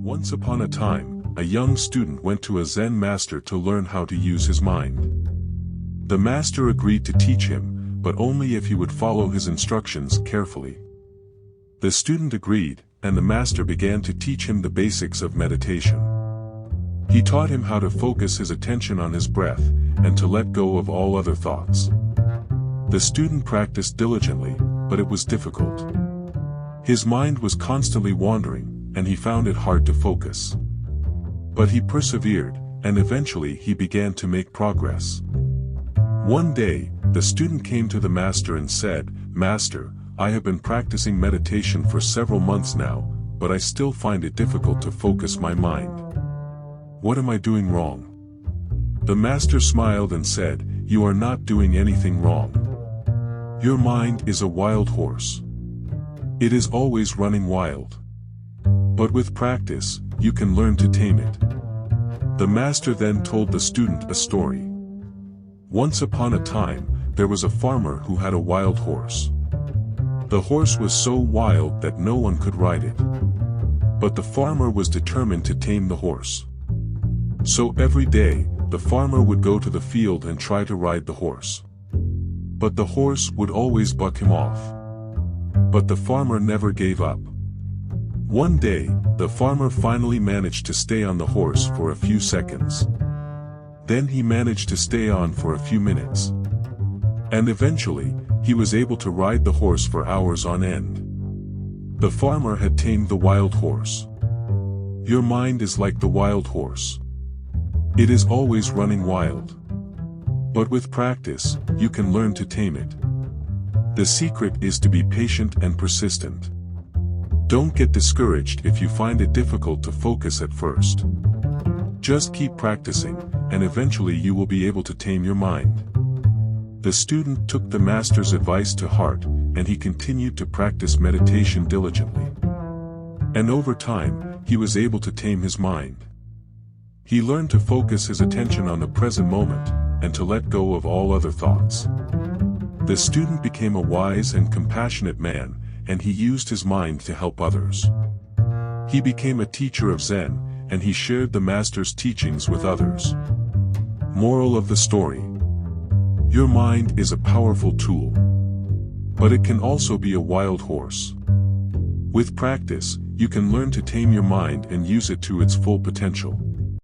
Once upon a time, a young student went to a Zen master to learn how to use his mind. The master agreed to teach him, but only if he would follow his instructions carefully. The student agreed, and the master began to teach him the basics of meditation. He taught him how to focus his attention on his breath, and to let go of all other thoughts. The student practiced diligently, but it was difficult. His mind was constantly wandering, and he found it hard to focus. But he persevered, and eventually he began to make progress. One day, the student came to the master and said, "Master, I have been practicing meditation for several months now, but I still find it difficult to focus my mind. What am I doing wrong?" The master smiled and said, "You are not doing anything wrong. Your mind is a wild horse. It is always running wild. But with practice, you can learn to tame it." The master then told the student a story. Once upon a time, there was a farmer who had a wild horse. The horse was so wild that no one could ride it. But the farmer was determined to tame the horse. So every day, the farmer would go to the field and try to ride the horse. But the horse would always buck him off. But the farmer never gave up. One day, the farmer finally managed to stay on the horse for a few seconds. Then he managed to stay on for a few minutes. And eventually, he was able to ride the horse for hours on end. The farmer had tamed the wild horse. Your mind is like the wild horse. It is always running wild. But with practice, you can learn to tame it. The secret is to be patient and persistent. Don't get discouraged if you find it difficult to focus at first. Just keep practicing, and eventually you will be able to tame your mind. The student took the master's advice to heart, and he continued to practice meditation diligently. And over time, he was able to tame his mind. He learned to focus his attention on the present moment, and to let go of all other thoughts. The student became a wise and compassionate man, and he used his mind to help others. He became a teacher of Zen, and he shared the master's teachings with others. Moral of the story: your mind is a powerful tool. But it can also be a wild horse. With practice, you can learn to tame your mind and use it to its full potential.